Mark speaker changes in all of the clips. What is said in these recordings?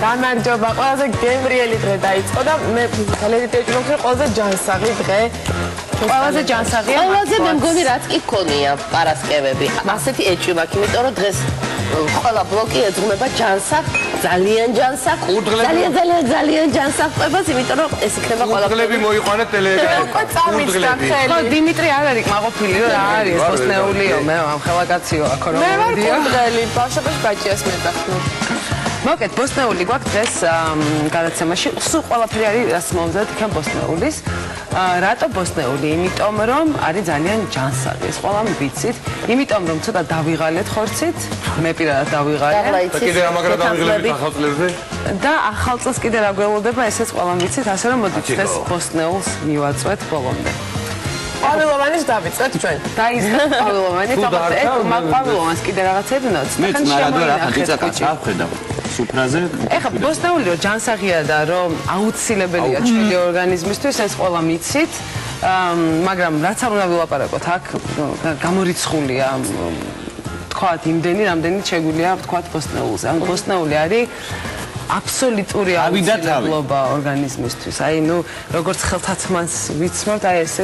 Speaker 1: გამარჯობა, ყველაზე გემრიელი დღე დაიწყო და მე ხელედიტები ვქნა ყველაზე ჯანსაღი დღე.
Speaker 2: ყველაზე ჯანსაღია.
Speaker 3: ყველაზე მე მგონი რაც კი ქონია პარასკევები. ასეთი ეჭვი მაქვს, იმიტომ რომ დღეს ყველა ბლოკი ეძღვნება ჯანსაღ, ძალიან ჯანსაღ, ძალიან ჯანსაღ ყვებას, იმიტომ რომ ეს იქნება ყველა
Speaker 4: კურდღლები მოიყვანეთ
Speaker 1: კურდღლები.
Speaker 2: ხო, დიმიტრი არ არის კმაყოფილი, რა არის ბოსნეულიო, მე ამ ხელაკაციო აქ რომ
Speaker 1: მე ვარ კურდღელი, ბავშვებს ბაჭიას მეტახნო.
Speaker 2: მოკეთ, ბოსნეული გვაქვს დღეს გადაცემაში. სულ ყველაფერი არის, რაც მომზადეთ იქან ბოსნეულის. რატო ბოსნეული? იმიტომ რომ არის ძალიან ჯანსაღი. ეს ყველამ ვიცით. იმიტომ რომ ცოტა დავიღალეთ ხორცით, მე პირადად დავიღალე.
Speaker 4: და კიდე რამაგრა დავიღლებით ახალ წლებზე?
Speaker 2: და ახალ წელს კიდე რა გველოდება, ესეც ყველამ ვიცით, ასე რომ მოდით დღეს ბოსნეულს მივაწვეთ ბოლომდე.
Speaker 1: ყვავილოვანის დავიწყეთ ჩვენ.
Speaker 2: დაიწყეთ ყვავილოვანი, თუმცა ეს ყვავილოვანს კიდე რაღაცები ნოც.
Speaker 5: მე წნარადო რა დიწაკაცა ხედავ სუფრაზე.
Speaker 2: ეხლა ბოსნეული რომ ჯანსაღია და რომ აუცილებელია ჩვენი ორგანიზმისთვის, ეს ყველა მიცით. მაგრამ რაც არ უნდა ვილაპარაკოთ, აქ გამორიცხულია თქვათ იმდენი, რამდენიც შეგვიძლია თქვათ ბოსნეულზე. ან ბოსნეული არის აბსოლუტური აუცილებლობა ორგანიზმისთვის. აი, ნუ როგორც ხელთათმანს ვიცნობთ, აი ესე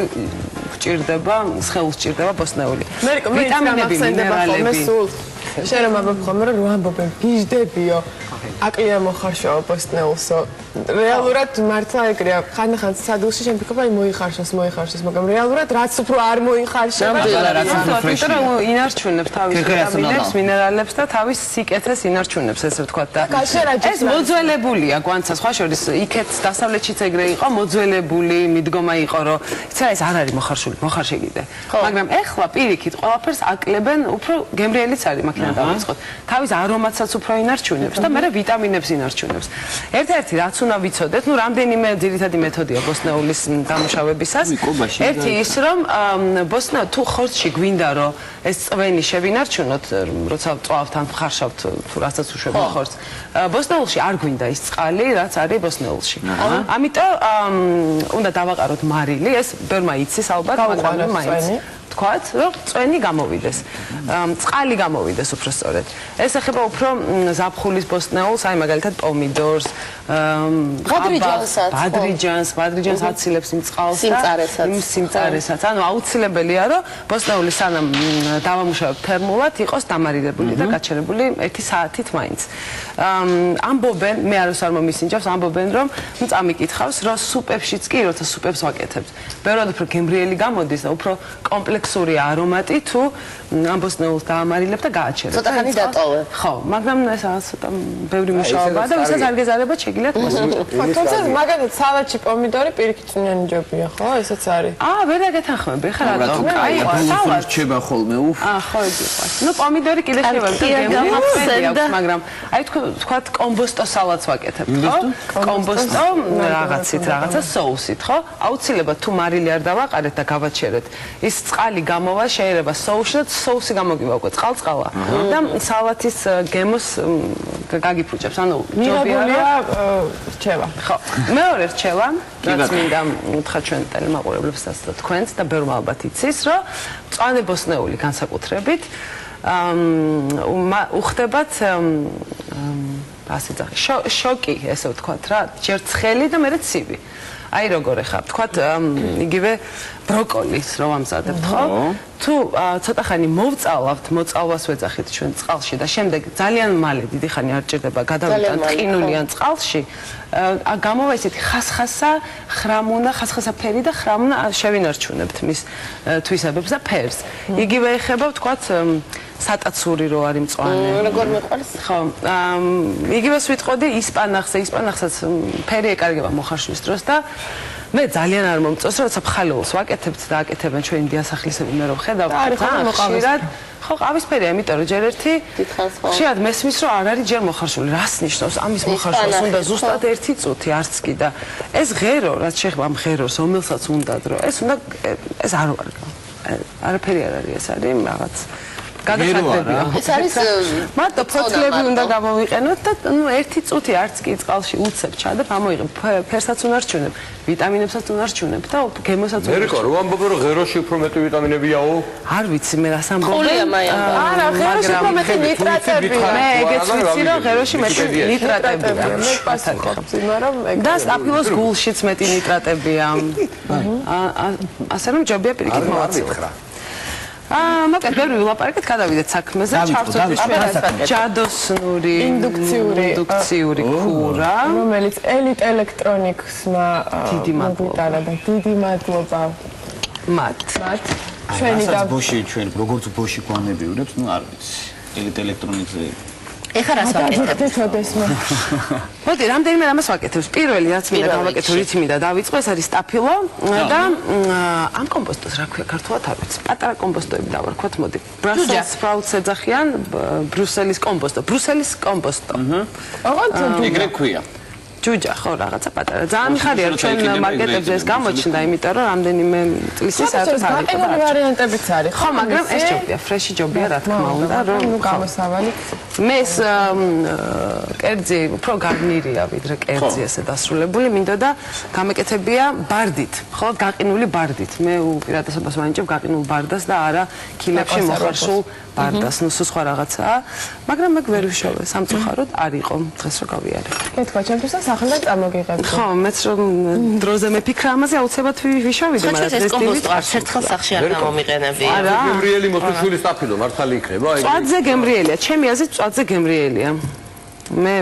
Speaker 2: გჭირდება, სხეულს გჭირდება ბოსნეული. ვიტამინები, მინერალები.
Speaker 1: შენ რომ ამბობ ხოლმე რომ ამბობენ გიждდებიო. აკლია მოხარშაო ბოსნეულსო. რეალურად მართლა ეგრეა. ხანდახან სადულში შენ ფიქრობ აი მოიხარშოს, მაგრამ რეალურად რაც უფრო არ მოიხარშება.
Speaker 2: იმიტომ რომ ინარჩუნებს თავის ვიტამინებს, მინერალებს და თავის სიკეთეს ინარჩუნებს, ესე ვთქვათ და ეს მოძველებულია გვანცა სხვა შორის იქეთ დასავლეთშიც ეგრე იყო, მოძველებული მიდგომა იყო, რომ იცი ეს არ არის მოხარშული, მოხარშე კიდე. მაგრამ ეხლა პირიქით ყველაფერს აკლებენ, უფრო გემრიელიც არის მაქედან დავიწყოთ. თავის არომატსაც უფრო ინარჩუნებს და მე ვიტამინებს ინარჩუნებს. ერთ-ერთი რაც უნდა ვიცოდეთ, ნუ რამდენიმე ძირითადი მეთოდია ბოსნეულის დამუშავებისას. ერთი ის რომ ბოსნა თუ ხორცში გვინდა რომ ეს წვენი შევინარჩუნოთ, როცა წვავთ ან ხარშავთ თუ რასაც უშვებთ ხორცს. ბოსნეულში არ გვინდა ის წყალი, რაც არის ბოსნეულში. ამიტომ უნდა დავაყაროთ მარილი, ეს ბერმა იცის ალბათ, მაგრამ მაინც თქვათ, რომ წვენი გამოვიდეს. წყალი გამოვიდეს უფრო სწორედ. ეს ეხება უფრო ზაფხულის ბოსნეულს, აი მაგალითად პომიდორს, ბადრიჯანს აცილებს იმ წყალს და იმ სიმწარესაც. ანუ აუცილებელია, რომ ბოსნეული სანამ დავამუშავებთ თერმულად იყოს დამარილებული და გაჩერებული 1 საათით მაინც. ამბობენ, მე არც არ მომისინჯავს, ამბობენ, რომ წამიკითხავს, რომ სუპებშიც კი, როცა სუპებს ვაკეთებთ, ბევრად უფრო გემრიელი გამოდის და უფრო კომპლექსური არომატი თუ ამ ბოსნეულს დაამარილებ და გააჩერებ.
Speaker 3: ცოტა ხანი დატოვე.
Speaker 2: ხო, მაგრამ ეს ცოტა ბევრი მუშაობაა და ვისაც არ გეზარებათ შეგიძლიათ მოსულიყო.
Speaker 1: თუმცა მაგალითად სალატში პომიდორი პირიქით წვნიანი ჯობია, ხო? ესეც არის.
Speaker 2: ვერ დაგეთანხმები, ხა რატომ?
Speaker 5: აი, სალატი რჩება ხოლმე, უფ.
Speaker 2: ხო, იყვას. ნუ პომიდორი კიდე შევა, მაგრამ აი თქვათ კომბოსტო სალატს ვაკეთებ, ხო? კომბოსტო რაღაცით, რაღაცა соусით, ხო? აუცილებლად თუ მარილი არ დავაყარეთ და გავაჩერეთ, ის წყალი გამოვა შეიძლება соуში და соуსი გამოგივა უკვე წყალ-წყალა და სალათის გემოს გაგიფუჭებს. ანუ
Speaker 1: მიღებულია რჩევა.
Speaker 2: ხო. მეორე რჩევა, რაც მინდა უთხრა ჩვენ ტელემაყურებლებსაც და თქვენს და ბევრმა ალბათ იცის, რომ მწვანე ბოსნეული განსაკუთრებით უხდებათ ასე ძახი შოკი, ესე ვთქვათ რა, ჯერ ცხელი და მერე ცივი. აი როგორ ხარ, ვთქვათ იგივე ბროკოლის რო ამზადებთ, ხო? თუ ცოტა ხანი მოვწალავთ, მოწალვას ვეძახით ჩვენ წყალში და შემდეგ ძალიან მალე დიდი ხანი არ ჭირდება გადავიტანთ ყინულიან წყალში, გამოვა ისეთი ხასხასა, ხრამუნა, ხასხასა ფერი და ხრამუნა შევინარჩუნებთ მის თვისებებს და ფერს. იგივე ეხება ვთქვათ სატაცური რო არის მწვანე.
Speaker 3: როგორ მიყვარს?
Speaker 2: ხო, იგივეს ვიტყოდი ისპანახსაც ფერი ეკარგება მოხარშვის დროს და მე ძალიან არ მომწონს, როცა ფხალეულს ვაკეთებთ და აკეთებენ ჩვენი დიასახლისები, მე რომ ხედავ, ხშირად ხო, ყავისფერია, იმიტომ რომ ჯერ ერთი ხშირად მესმის, რომ არ არის ჯერ მოხარშული. რას ნიშნავს? ამის მოხარშვას უნდა ზუსტად 1 წუთი, არც კი და ეს ღერო, რაც შეეხება ამ ღეროს, რომელსაც უნდა დრო, ეს არ ვარ. არაფერი არ არის, ეს არის რაღაც გადახარდებია.
Speaker 3: ეს არის
Speaker 2: მარტო ფოთლები უნდა გამოვიყენოთ და ნუ ერთი წუთი არც კი წყალში უცებ ჩადებ, ამოიღებ, ფერსაც უნდა რჩუნებ, ვიტამინებსაც უნდა რჩუნებ და გემოსაც უნდა.
Speaker 4: მერიკო, რო ამბობ რომ ღეროში უფრო მეტი ვიტამინებიაო?
Speaker 2: არ ვიცი მე რას ამბობენ.
Speaker 1: არა, ღეროში უფრო მეტი ნიტრატებია.
Speaker 2: მე ეგეც ვიცი რომ ღეროში მეტი ნიტრატებია.
Speaker 1: მე პასუხობთ, მაგრამ
Speaker 2: და სტაფილოს გულშიც მეტი ნიტრატებია. ასე რომ ჯობია პირიქით მოვაცილოთ. მოკლედ ბევრი ვილაპარაკეთ, გადავიდეთ საქმეზე. ჩავწოდეთ ჯადოსნური ინდუქციური ქურა,
Speaker 1: რომელიც ელიტ ელექტრონიქსმა მოგიტანა და დიდი მადლობა
Speaker 2: მათ.
Speaker 1: ჩვენი და
Speaker 5: ბოში ჩვენ როგორც ბოში გვანებიურებს, ნუ არ ვიცი. ელიტ ელექტრონიქსზე
Speaker 3: ეხლა რას ვაკეთებ?
Speaker 2: მოდი, რამდენიმე რამას ვაკეთებს. პირველი რაც მინდა გავაკეთო, რითი მინდა დავიწყო, ეს არის სტაფილო და ამ კომპოსტოს რა ქვია ქართულად არ ვიცი. პატარა კომპოსტოები დავარქვათ, მოდი. Brussels sprouts ეძახიან, ბრუსელის კომპოსტო. ბრუსელის კომპოსტო.
Speaker 5: ეგრე ქვია.
Speaker 2: ჯუჯა ხო რაღაცა პატარა. ძალიან მიხარია რომ ჩვენ მარკეტებზე ეს გამოჩნდა, იმიტომ რომ რამდენიმე წლის წინ საერთოდ არ იყო.
Speaker 1: გაყინული ვარიანტებიც არის.
Speaker 2: ხო, მაგრამ ეს ჯობია, ფრეში ჯობია, რა თქმა უნდა, რომ
Speaker 1: გამოსავალი.
Speaker 2: მე ეს კერძი უფრო გარნირია, ვიდრე კერძი ესე დასრულებული, მინდოდა გამეკეთებია ბარდით, ხო, გაყინული ბარდით. მე უპირატესობას ვანიჭებ გაყინულ ბარდას და არა ქილებში მოხარშულ ბარდას, ნუ სხვა რაღაცაა, მაგრამ მე ვერ ვიშოვე, სამწუხაროდ არ იყო დღეს რო გავიარე.
Speaker 1: კეთვა, ჩემთვის და სახელმწიფო წარმოგიღებდი.
Speaker 2: ხო, მეც რომ დროზე მეფიქრა ამაზე, აუცილებლად ვიშოვიდე,
Speaker 3: მაგრამ ეს კომპოსტო არც ერთხელ სახში არ გამომიყენებია.
Speaker 2: არა.
Speaker 4: გემრიელი მოხუცული სტაფილო მართალი იქნება?
Speaker 2: წვადზე გემრიელია, ჩემი აზრით წვადზე გემრიელია. მე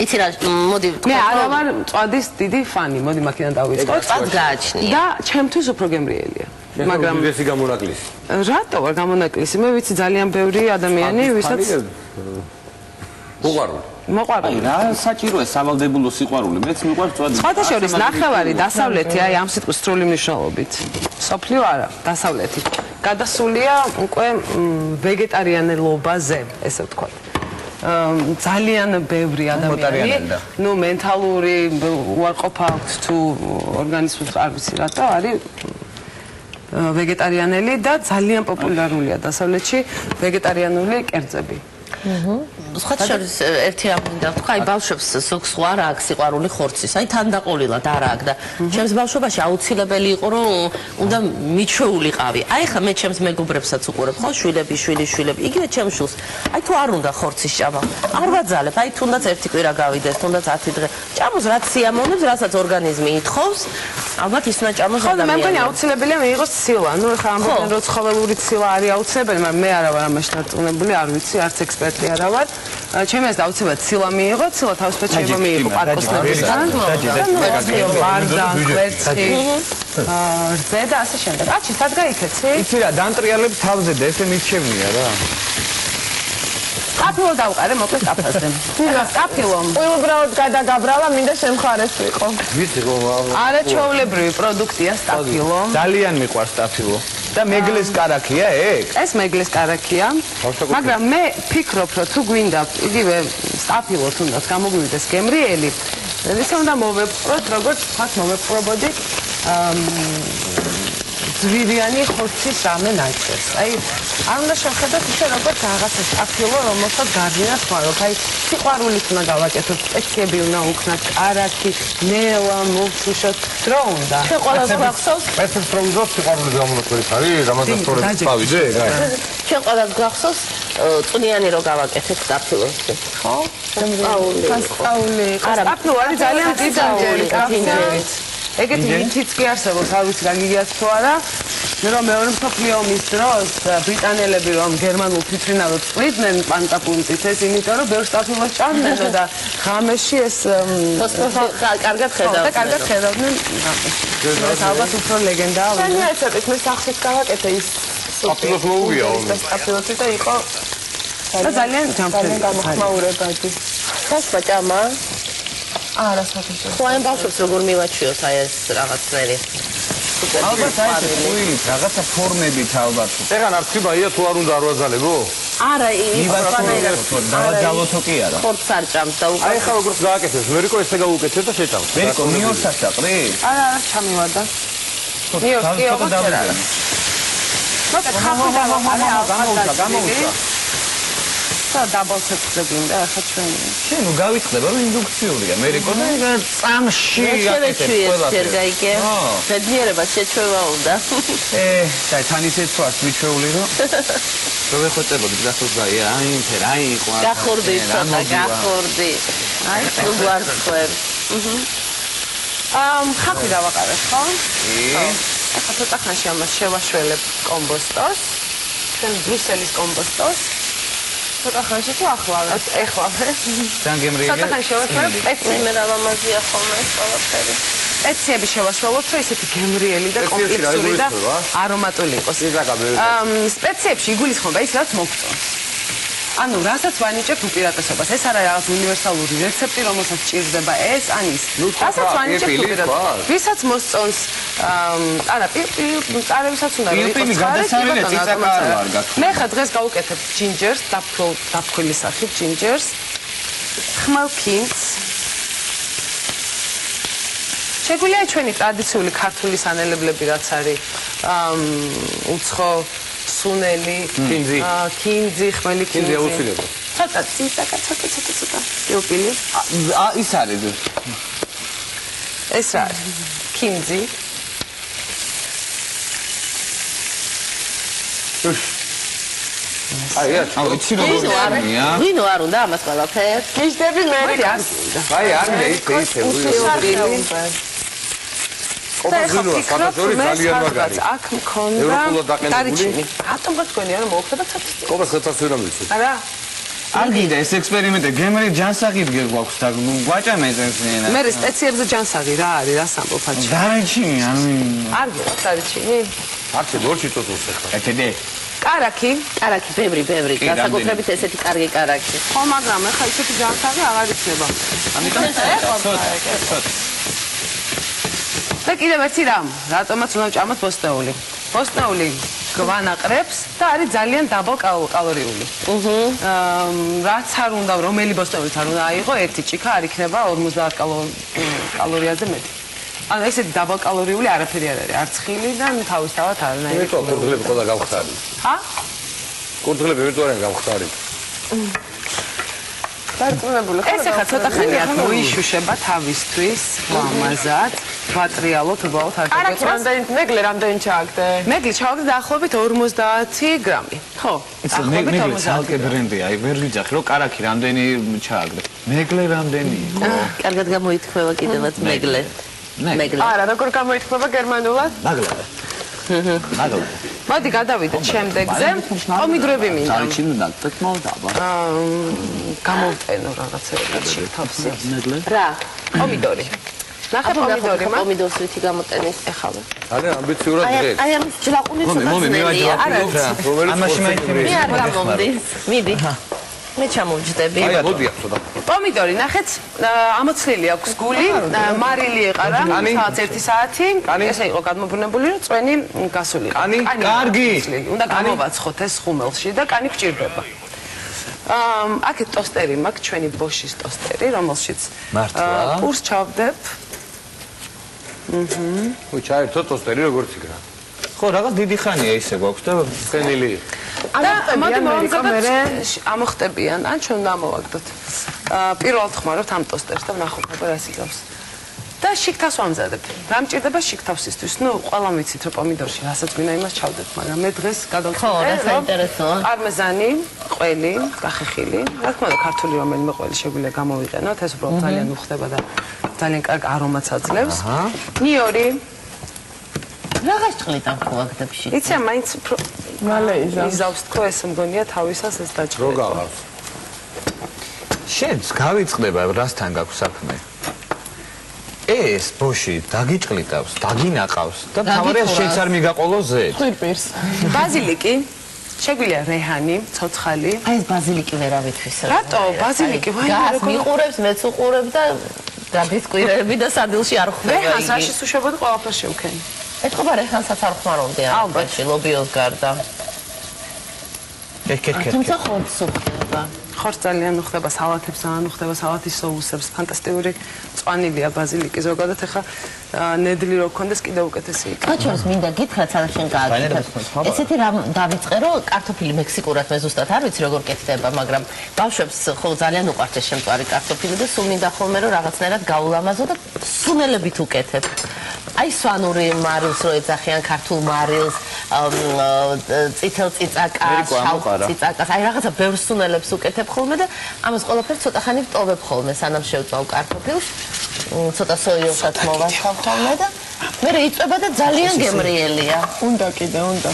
Speaker 3: იცი რა, მოდი
Speaker 2: მე არა ვარ წვადის დიდი ფანი, მოდი მაქედან დავიწყო.
Speaker 3: წვადს გააჩნია.
Speaker 2: და ჩემთვის უფრო გემრიელია. მაგრამ
Speaker 4: უდიდესი გამონაკლისი.
Speaker 2: რატო არ გამონაკლისი? მე ვიცი ძალიან ბევრი ადამიანი, ვისაც
Speaker 4: უყვარული.
Speaker 2: მოყვარული.
Speaker 5: რა საჭიროა სავალდებულო სიყვარული? მეც მიყვარს წვადი.
Speaker 2: სხვათა შორის ნახევარი დასავლეთი, აი ამ სიტყვის სრული მნიშვნელობით. სოფლიო არა, დასავლეთი. გადასულია უკვე ვეგეტარიანელობაზე, ესე ვთქვათ. ძალიან ბევრი ადამიანი, ნუ მენტალური უარყოფა აქვს თუ ორგანიზმს არ ვიცი რატო არის ვეგეტარიანელი და ძალიან პოპულარულია დასავლეთში ვეგეტარიანული კერძები.
Speaker 3: სხვათა შორის ერთი რამ მინდა ვთქვა, აი ბავშვებს ზოგს არ აქვს სიყვარული ხორცის, აი თანდაყოლილად არ აქვს და ჩემს ბავშვობაში აუცილებელი იყო რომ უნდა მიჩვეულიყავი. აი ხა მე ჩემს მეგობრებსაც უყურებ, ხო, შვილები, შვილები, იგივე ჩემს შვილს. აი თუ არ უნდა ხორცის ჭამა, არ ვაძალებ, აი თუნდაც ერთი კვირა გავიდეს, თუნდაც 10 დღე. ჭამოს რაც სიამოვნებს, რასაც ორგანიზმი ითხოვს, ალბათ ის უნდა ჭამოს
Speaker 2: ადამიანი. ხო, მე მგონი
Speaker 3: ადამიანს.
Speaker 2: აუცილებელია მიიღოს ცილა. ნუ ხა ამბობენ რომ ცხოველური ცილა არის აუცილებელი, მაგრამ მე არა ვარ ამაში დარწმუნებული, არ ვიცი, არც ექსპერტი არა ვარ. ჩემი აზრით აუცილებლად ცილა მიიღო, ცილა თავისუფლად შეიძლება მიიღო პარკოსნებისგან. ბარდა, კვერცხი, რძე და ასე შემდეგ. აჩი, სად გაიქეცი?
Speaker 6: იცი რა, დამტრიალებს თავზე და ესე მირჩევნია რა.
Speaker 2: სტაფილო დავყარე, მოკლედ სტაფაზე. სტაფილო.
Speaker 1: უბრალოდ გადაგაბრალა, მინდა შემხარეს ვიყო.
Speaker 4: ვიცი რომ
Speaker 2: არაჩვეულებრივი პროდუქტია სტაფილო.
Speaker 6: ძალიან მიყვარს სტაფილო. და მეგლეს კარაქია ეგ?
Speaker 2: ეს მეგლეს კარაქია. მაგრამ მე ფიქრობ, რომ თუ გვინდა იგივე სტაფილო თუნდაც გამოგვივიდეს გემრიელი, ისე უნდა მოვეპყროთ, როგორც თქვათ, მოვეპყრობოდი ძვირიანი ხორცის რამე ნაჭერს. აი, არ უნდა შევხედოთ ისე როგორც რაღაცა სტაფილო, რომელსაც გარნიერს ხარობ. აი, სიყვარულით უნდა გავაკეთოთ, სპეციები უნდა უქნათ, კარაქი, ნელა, მოვშუშოთ, დრო უნდა.
Speaker 3: შენ ყველას გვახსოვს?
Speaker 4: პერფექტ პროდუქტ სიყვარულის გამონაკლისით არის, რამაზან სწორედ წავიდე, რა.
Speaker 3: შენ ყველას გვახსოვს წვნიანი რო გავაკეთეთ სტაფილოს. ხო?
Speaker 1: სასწაული.
Speaker 2: სტაფილო არის ძალიან დიდი. ეგეთი მითიც კი არსებობს, არ ვიცი გაგიგიათ თუ არა, რომ მეორე მსოფლიო ომის დროს ბრიტანელები რომ გერმანულ ფიტრინალებს წვიდნენ პანტაპუნწით, ეს იმიტომ რომ ბევრ სტაფილოს ჭამდნენ და ღამეში ეს
Speaker 3: კარგად ხედავდნენ.
Speaker 2: და კარგად ხედავდნენ ღამეში. ეს ალბათ უფრო ლეგენდაა.
Speaker 1: შენი რეცეპტით მე სახით გავაკეთე ის
Speaker 4: სტაფილოს მოუვია ომი.
Speaker 1: სტაფილოთი და იყო
Speaker 2: ძალიან ჯანმრთელი
Speaker 1: გამოხმაურებადი.
Speaker 3: სასმა ჭამა?
Speaker 1: არა, საფუძველი.
Speaker 3: ხო, ამ ბავშვებს როგორ მივაჩვიოთ აი ეს რაღაცნაირი.
Speaker 6: ალბათ აი ეს უილით, რაღაცა ფორმებით ალბათ.
Speaker 4: ეგან არ ხიბაია თუ არ უნდა არ ვაძალებო?
Speaker 3: არა, ის
Speaker 6: დავაძალოთო კი არა.
Speaker 3: ხორცს არ ჭამს და უკვე
Speaker 4: აი ხა როგორც გააკეთეს, მერიკო ესე გაუკეთე და შეჭამ.
Speaker 6: მერიკო მიორსაც აყრი?
Speaker 2: არა, ჩამივარდა. მიორს კი ოღონდ არა. მოკლედ ხახო დავაყარე,
Speaker 6: გამოვიდა.
Speaker 2: და დაბალ ცეცხლზე გინდა ახლა ჩვენი.
Speaker 6: შენ ნუ გავიწყდება რომ ინდუქციურია. მე რეკორდა წამში
Speaker 3: აკეთებს ჯერ გაიგე. ბედნიერება შეჩვევა უნდა.
Speaker 6: და თან ისე თვას მიჩვეული რომ რომ ეხოწებოდი გახსოვს აი ინტერ აი იყო.
Speaker 3: გახორდი ცოტა გახორდი. აი თუ გვარცხევ.
Speaker 2: ხაფი დავაყარებ ხო? ახლა ცოტა ხანში ამას შევაშველებ კომბოსტოს. ჩვენ ბრუსელის კომბოსტოს. ცოტა ხანში თუ ახლავე? ეხლავე.
Speaker 6: თან გემრიელი.
Speaker 2: ცოტა ხანში შევაშველებ პეცი.
Speaker 3: მე რამამაზია ხოლმე ეს ყველაფერი.
Speaker 2: პეციები შევაშველოთ, რომ ისეთი გემრიელი და კომპლექსური და არომატული იყოს. სპეციებში იგულისხმება ის, რაც მოგწონს. ანუ რასაც ვანიჭებთ უპირატესობას, ეს არა რაღაც უნივერსალური რეცეპტი, რომელსაც ჭირდება ეს, ან ის. რასაც ვანიჭებთ უპირატესობას. ვისაც მოსწონს, არა, წარევისაც უნდა რომ იყოს
Speaker 6: გადასარევი წიწაკა არ გაქვს.
Speaker 2: მე ხა დღეს გავუკეთებ ჯინჯერს, დაფქვილი სახით ჯინჯერს. ხმელქინს. შეგვიძლია ჩვენი ტრადიციული ქართული სანელებლები რაც არის უცხო სუნელი, კინძი, ხმელი კინძი. ცოტა ციცაკა, ცოტა. პილპილი.
Speaker 6: ის არის.
Speaker 2: ეს რა არის? კინძი.
Speaker 4: აი,
Speaker 6: იცი რომ გონია.
Speaker 3: ვინო არ უნდა ამას ყველაფერს?
Speaker 1: გიჟდები მე რას.
Speaker 4: აი, არ მე ისე.
Speaker 2: ყოფილი
Speaker 4: ფანტაზიური ძალიან მაგარი.
Speaker 2: აქ მქონდა
Speaker 4: ევროპულად დაყენებული.
Speaker 2: დარიჩინი. რატომ გქონია რომ მოუხდება ცოტა?
Speaker 4: ყოლა ხელთას ვერ ამიცი.
Speaker 2: არა.
Speaker 6: არ გინდა ეს ექსპერიმენტი გემრი ჯანსაღი გვაქვს და გვაჭამეწენს ნენა.
Speaker 2: მე სპეციებზე ჯანსაღი რა არის, რა სამბობ აჩი.
Speaker 6: დარიჩინი ანუ
Speaker 2: არ გიყავს დარიჩინი?
Speaker 4: არჩე მორჩი წოწოს ახლა.
Speaker 6: ეთდე.
Speaker 2: კარაკი.
Speaker 3: კარაკი, ბევრი. განსაკუთრებით ესეთი კარგი კარაკი.
Speaker 2: ხო, მაგრამ ეხლა ისეთი ჯანსაღი აღარ იქნება.
Speaker 6: ამიტომ
Speaker 2: და კიდევ ერთი რამ, რატომაც უნდა ვჭამოთ ბოსტნეული. ბოსტნეული გვანაყრებს და არის ძალიან დაბალ კალორიული. რაც არ უნდა, რომელი ბოსტნეულიც არ უნდა აიღო, ერთი ჭიქა არ იქნება 50 კალორიაზე მეტი. ანუ ესეთი დაბალ კალორიული არაფერი არ არის, არც ხილი და თავისთავად არანაირი.
Speaker 4: მე კურდღლები ყველა გავხტარი.
Speaker 2: ჰა?
Speaker 4: კურდღლები ვირტუალიან გავხტარი.
Speaker 1: დარწმუნებული
Speaker 2: ეს ახლა ცოტა ხანია მოიშუშება თავისთვის, მამაზად, ვატრიალოთ უბრალოდ არ
Speaker 1: კარაკი
Speaker 2: დაგეწევს.
Speaker 1: რამდენი რამდენი ჩააგდე?
Speaker 2: მეგლი ჩავაგდე დაახლოებით 50 გრამი. ხო,
Speaker 6: მეგლე ცალკე ბრენდია, აი ვერ ვიძახი რომ კარაკი რამდენი ჩააგდე. მეგლე რამდენი იყო?
Speaker 3: კარგად გამოითქვევა კიდევაც მეგლე. მეგლე.
Speaker 1: არა, როგორ გამოითქვება გერმანულად?
Speaker 6: მაგლა.
Speaker 2: მოდი გადავიდეთ შემდეგზე. პომიდორები მინდა.
Speaker 6: დარიჩინი ნაკეთმო დაბა.
Speaker 2: გამოვტენო რაღაცეებში თავსი.
Speaker 3: რა?
Speaker 2: პომიდორი. ნახე პომიდორი, მა?
Speaker 3: პომიდორს ვითი გამოტენის.
Speaker 2: ეხლა.
Speaker 4: ძალიან ამბიციურად დღეს.
Speaker 3: აი ამ ჯლაყუნის უხაზნელია.
Speaker 6: ამაში მაინტერესებს.
Speaker 3: მე არ გამომდის. მიდი. მე ჩამოვჯდები.
Speaker 4: აი, მოდი ახლა ცოტა.
Speaker 2: პომიდორი, ნახეთ, ამოცლილი აქვს გული, მარილი ეყარა, სადაც 1 საათი. ესე იყო გადმობრუნებული, რომ წვენი გასული.
Speaker 6: კანი, კარგი.
Speaker 2: უნდა გამოვაცხოთ ეს ხუმელში და კანი გჭირდება. აქეთ ტოსტერი მაქვს, ჩვენი ბოშის ტოსტერი, რომელშიც პურს ჩავდებ.
Speaker 4: ხო, ჩაერთო ტოსტერი როგორც იქნა.
Speaker 6: ხო, რაღაც დიდი ხანია ისე გვაქვს და
Speaker 4: ხენილი.
Speaker 2: და მოდი ამოხტებიან, ან ჩვენ დამოვაგდოთ. პირველად ხმარობთ ამ ტოსტერს და ვნახოთ რა სიგავს. და შიგთავს ვამზადებთ. რა მჭირდება შიგთავსისთვის? ნუ ყველამ ვიცით რომ პომიდორში რასაც გვინდა იმას ჩავდებთ, მაგრამ მე დღეს გადავწყვეტე.
Speaker 3: ხო, რა საინტერესოა.
Speaker 2: პარმეზანი, ყველი, გახეხილი, რა თქმა უნდა ქართული რომელიმე ყველი შეგვიძლია გამოვიყენოთ, ეს უბრალოდ ძალიან უხდება და ძალიან კარგ არომატს აძლევს. ნიორი.
Speaker 3: რაღაც წყლით ამ ხოაგდებში.
Speaker 2: იცი, მაინც უფრო
Speaker 1: მალე
Speaker 2: იზავს თქო, ეს მგონია თავისას ეს დაჭრა.
Speaker 4: რო გაღავს.
Speaker 6: შენს გავიწყდება რასთან გაქვს საქმე? ეს ბოში დაგიჭყლიტავს, დაგინაყავს და თავარია შენც არ მიგაყოლო ზე.
Speaker 1: ხვირპირს.
Speaker 2: ბაზილიკი, შეგვიძლია რეჰანი, ცოცხალი.
Speaker 3: აი ეს ბაზილიკი ვერავითვისა.
Speaker 2: რატო? ბაზილიკი ვაი
Speaker 3: გას მიყურებს, მეც უყურებ და დაბისკვირები და სადილში არ ხვდება იგი.
Speaker 2: რეჰანს რაში სუშებოდი ყველაფერს შევქენი.
Speaker 3: ეთქობა რეჰანსაც არ ხმარობდი ალბათ ლობიოს გარდა.
Speaker 6: კეთკეთკეთ.
Speaker 3: თუმცა ხორცს უხდება.
Speaker 2: ხორცს ძალიან უხდება, სალათებს ძალიან უხდება, სალათის соуსებს, ფანტასტიკური წვანილია ბაზილიკი ზოგადად ახლა ნედლი რო გქონდეს კიდე უკეთესი იქნება.
Speaker 3: გაჩვენს მინდა გითხრათ სადაც შენ გააკეთებ. ესეთი რამ დავიწყე რომ კარტოფილი მექსიკურად მე ზუსტად არ ვიცი როგორ კეთდება, მაგრამ ბავშვებს ხო ძალიან უყვართ ეს შემწვარი კარტოფილი და სულ მინდა ხოლმე რომ რაღაცნაირად გაულამაზო და სუნელებით უკეთებ. აი სვანური მარილს რო ეძახიან, ქართულ მარილს, წითელ წიწაკას, შავ წიწაკას, აი რაღაცა ბევრ სუნელებს უკეთებ ხოლმე და ამას ყველაფერს ცოტა ხანი ვტოვებ ხოლმე, სანამ შევწავ კარტოფილს, ცოტა სოიოსაც მოვასხავ ხოლმე და მე იწვება და ძალიან გემრიელია.
Speaker 1: უნდა კიდე, უნდა.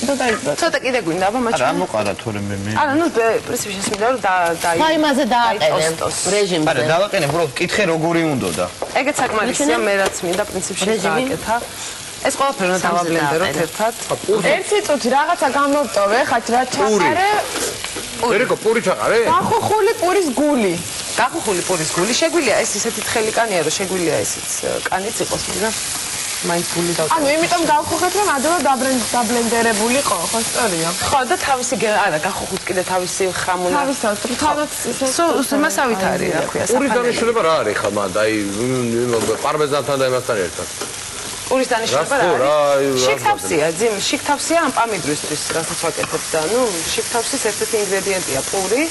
Speaker 1: და დაიწყო.
Speaker 2: ცოტა კიდე გვინდა აბა მაჩვენე.
Speaker 5: რა მოყარა თორემ მე.
Speaker 2: არა, ნუ პრინციპში შესმინდა რომ
Speaker 3: აი იმაზე დააყენე რეჟიმზე.
Speaker 5: არა, დავაყენე, უბრალოდ კითხე როგორი უნდოდა.
Speaker 2: ეგეც საკმარისია, მე რაც მინდა პრინციპში გააკეთა. ეს ყველაფერი უნდა დავაბლენდეროთ ერთად.
Speaker 1: ერთი წუთი რაღაცა გამოვტოვე, ხათ რა ჩაყარე.
Speaker 4: ერიკო, პური ჩაყარე?
Speaker 1: გახუხული პურის გული.
Speaker 2: გახუხული პურის გული შეგვიძლია ეს ისეთი თხელი კანია რომ შეგვიძლია ესეც კანიც იყოს, მაგრამ მაინც გული და
Speaker 1: ანუ იმიტომ გავხუხეთ რომ ადვილად დაბლენდერებული ხო, ხო სწორია.
Speaker 2: ხო და თავისი არა, გახუხულს კიდე თავისი ხამუნა.
Speaker 1: თავის ისე
Speaker 2: მასავით არის, რა ქვია,
Speaker 4: პურის დანიშნულება რა არის ხა მან? აი პარმეზანთან და იმასთან ერთად.
Speaker 2: პურის დანიშნულება რა არის? შიგთავსია, ძიმ, შიგთავსია ამ პამიდრისთვის, რასაც ვაკეთებ და ნუ შიგთავსის ერთ-ერთი ინგრედიენტია პური.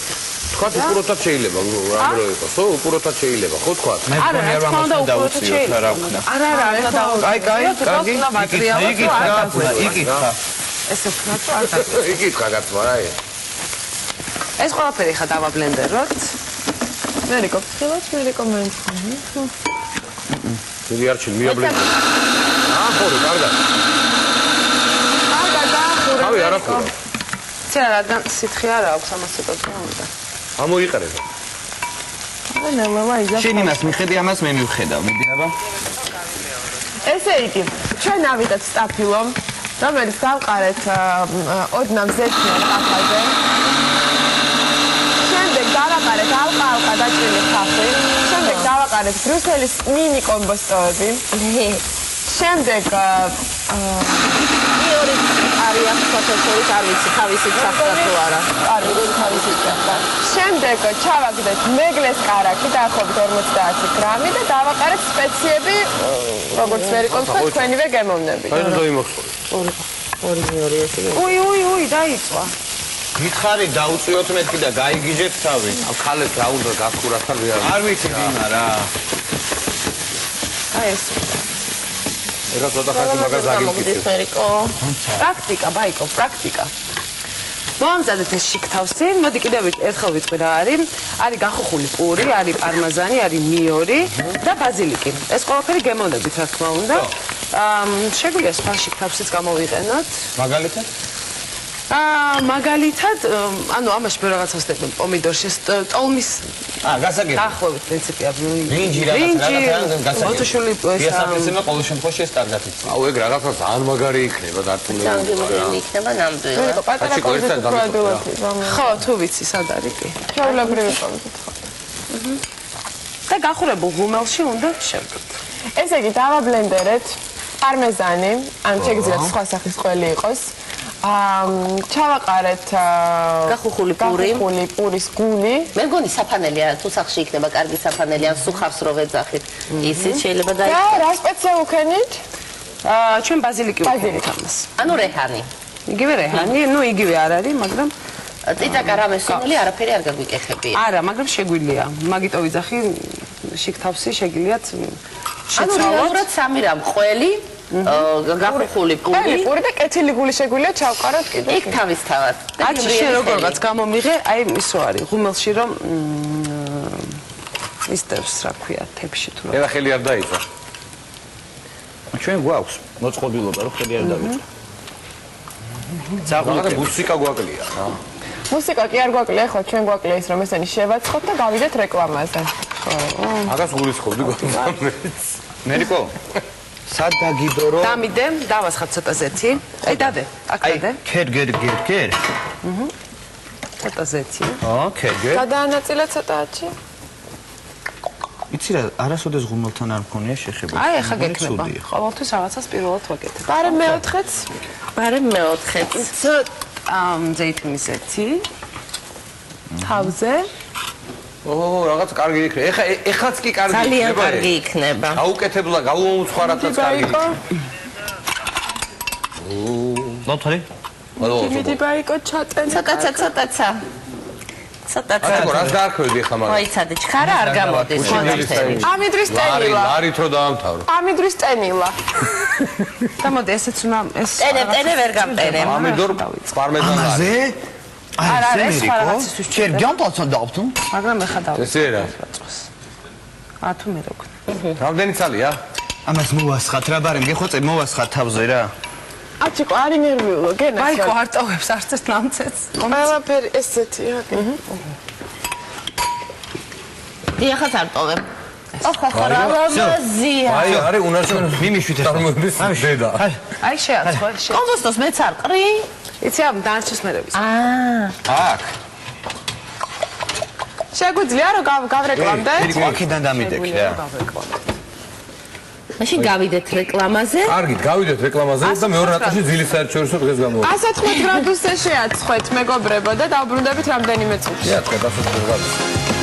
Speaker 4: თქვა უპუროთაც შეიძლება ამ რო იყოს, ხო? უპუროთაც შეიძლება, ხო თქვა?
Speaker 2: არა, რა თქმა უნდა, უპუროთაც შეიძლება. არა, ეხლა
Speaker 5: იკითხა.
Speaker 2: ესე ვქნათ, არ დაგვა.
Speaker 4: იკითხა გათმა რა.
Speaker 2: ეს ყველაფერი ხა დავაბლენდეროთ.
Speaker 1: მე რეკომენდაციას, მე რეკომენდაცია.
Speaker 4: დიდი არჩი მიაბლენდე. ახორი, კარგად.
Speaker 1: ავი
Speaker 4: არა ხო.
Speaker 2: ცერა რადგან სითხე არა აქვს ამას ცოტა უნდა.
Speaker 4: ამოიყარება.
Speaker 5: შენ იმას მიხედი, ამას მე მივხედავ, მიდი აბა.
Speaker 1: ესე იგი, ჩვენ ავიდეთ სტაფილო, რომელიც გავყარეთ ოდნავ ზეთიან კაფაზე. შემდეგ დავაყარეთ ალყა დაჭრილი ხალხი, შემდეგ დავაყარეთ ბრიუსელის მინი კომბოსტოები. შემდეგ
Speaker 3: მეორე არის ფოტოშოპის არ ვიცი თავისი სახლა თუ არა.
Speaker 1: არის თავისი სახლა. შემდეგ ჩავაგდეთ მეგლეს კარაქი დაახლოებით 50 გრამი და დავაყარეთ სპეციები, როგორც ვერიკონს თქვა, თქვენივე გემოვნებით.
Speaker 4: აი ზოი მოხსოვს.
Speaker 3: ორი ესე.
Speaker 2: უი, დაიწვა.
Speaker 5: გითხარი დაუწიოთ მეთქი და გაიგიჟეთ თავი.
Speaker 4: ხალეს რა უნდა გახურათან
Speaker 5: არ ვიცი გინა რა.
Speaker 2: აი ეს
Speaker 4: ეხლა ცოტა ხანი მაგას აგიკითხე.
Speaker 2: პრაქტიკა, ბაიკო, პრაქტიკა. მომზადეთ ეს შიგთავსი, მოდი კიდევ ერთხელ ვიტყვი რა არის. არის გახუხული პური, არის პარმაზანი, არის მიორი და ბაზილიკი. ეს ყველაფერი გემოვნებით რა თქმა უნდა. შეგვიძლია სხვა შიგთავსიც გამოვიყენოთ.
Speaker 5: მაგალითად?
Speaker 2: მაგალითად, ანუ ამაში მე რაღაცას ვსწრებ პომიდორში, ტოლმის
Speaker 5: გასაგები.
Speaker 2: დაახლოებით პრინციპია.
Speaker 5: რინჯი რაღაცა გასაგები.
Speaker 2: მოთუშული
Speaker 5: იასაფრისება ყოველ შემთხვევაში ეს კარგად იცი.
Speaker 4: აუ ეგ რაღაცა ძალიან მაგარი იქნება დარწმუნებული.
Speaker 3: ძალიან იქნება ნამდვილად.
Speaker 1: პატარა კონცენტრატულობი.
Speaker 2: ხო, თუ ვიცი, სად არის კი.
Speaker 1: ჩვეულებრივი კონცენტრატი.
Speaker 2: და გახურებულ ღუმელში უნდა შევდოთ.
Speaker 1: ესე იგი, დავაბლენდერეთ პარმეზანი, ან შეგიძლიათ სხვა სახის ყველი იყოს. ჩავაყარეთ
Speaker 3: გახუხული
Speaker 1: პურის გული.
Speaker 3: მე მგონი საფანელია, თუ სახში იქნება კარგი საფანელი, ან სუხავს რო ვეძახით. ისიც შეიძლება
Speaker 1: და რა სპეცია უქენით?
Speaker 2: ჩვენ ბაზილიკი ვუქენით ამას.
Speaker 3: ანუ რეჰანი.
Speaker 2: იგივე რეჰანი, ნუ იგივე არ არის, მაგრამ
Speaker 3: წიწაკა რამე სუნელი არაფერი არ გაგვიკეთებია.
Speaker 2: არა, მაგრამ შეგვიძლია. მაგიტო ვიძახი შიგთავსი შეგიძლიათ
Speaker 3: ანუ
Speaker 2: შეცვალოთ.
Speaker 3: რეალურად სამი რამ ყველი გახუხული პური
Speaker 1: და კეთილი გული შეგვიძლია ჩავყაროთ კიდე.
Speaker 3: იქ თავისთავად.
Speaker 2: აცი შენ როგორღაც გამომიღე, აი ის რო არის, ღუმელში რომ მისტერს რა ქვია, თებში თუ რა.
Speaker 4: ეხლა ხელი არ დაიწვა.
Speaker 5: ჩვენ გვაქვს მოწყობილობა რომ ხელი არ დავიწყო.
Speaker 4: ზაღლა მუსიკა გვაკლია რა.
Speaker 1: მუსიკა კი არ გვაკლია, ხო, ჩვენ გვაკლია ის რომ ესენი შევაცხოთ და გავიდეთ რეკლამაზე. ხო.
Speaker 4: მაგას გულისხმობდი გვამეც.
Speaker 5: მერიკო სად დაგიდო რომ
Speaker 2: დამიდე, დავასხათ ცოტა ზეთი. აი დადე, აქ დადე.
Speaker 5: კერ.
Speaker 2: ცოტა ზეთი.
Speaker 5: კერ.
Speaker 1: გადაანაწილე ცოტაჩი.
Speaker 5: იცი რა, არასოდეს ღუმელთან არ მქონია შეხება.
Speaker 2: აი ახლა გექნება. ყოველთვის რაღაცას პირველად ვაკეთებ.
Speaker 1: ბარე მეოთხეც.
Speaker 3: ბარე მეოთხეც.
Speaker 2: ზეითუნის ზეთი. თავზე.
Speaker 4: რაღაც კარგი იქნება. ეხლაც კი კარგი იქნება.
Speaker 3: ძალიან კარგი იქნება.
Speaker 4: აუკეთებლა, გაუუცხარათაც კარგი იქნება.
Speaker 5: ნოთარი?
Speaker 1: მიდი ბაიკო ჩატენე.
Speaker 3: ცოტაცა.
Speaker 4: აკო რას დაარქვევდი ახლა მაგას?
Speaker 3: მოიცადე, ჩქარა არ გამოდის მონაცემი.
Speaker 1: ამიდრის ტენილა.
Speaker 4: ლარით რო დაამთავრო.
Speaker 1: ამიდრის ტენილა.
Speaker 2: და მოდი ესეც უნდა ეს
Speaker 3: ტენე ვერ გამტენებ.
Speaker 4: ამიდორ პარმეზან ლარი.
Speaker 5: ზე?
Speaker 2: არა, ეს სხვა რაღაცისთვის
Speaker 5: ჩერ ჯანტალთან დავთუნ?
Speaker 2: მაგრამ ეხა დავიწყო.
Speaker 4: ესე რა.
Speaker 2: თუ მე როგ.
Speaker 4: რამდენი წალია?
Speaker 5: ამას მოვასხათ რა ბარემ გეხოცე მოვასხათ თავზე რა.
Speaker 1: აჩიკო არ ინერვიულო გენას.
Speaker 2: ბაიკო არ ტოვებს არც ერთ ნამცეთს.
Speaker 1: ყველაფერი ესეთია.
Speaker 3: დიახაც არ ტოვებ. ოხო რა ლამაზია.
Speaker 4: აი, არის უნარჩვენ
Speaker 5: მიმიშვით ეს.
Speaker 4: წარმოების დედა.
Speaker 2: აი შეაცხო.
Speaker 3: კომბოსტოს მეც არ ყრი.
Speaker 2: იცი ამ დანარჩეს მერების.
Speaker 5: აქ.
Speaker 1: შეგვიძლია რომ გავრეკლამდე?
Speaker 5: აქედან დამიდექ რა.
Speaker 3: მაშინ გავიდეთ რეკლამაზე.
Speaker 4: კარგით, გავიდეთ რეკლამაზე და მეორე ნაწილში ძილის საერთაშორისო დღეს გამოვა.
Speaker 1: 114 გრადუსზე შეაცხვეთ მეგობრებო და დავბრუნდებით რამდენიმე წუთში.
Speaker 4: შეაცხეთ 114 გრადუსზე.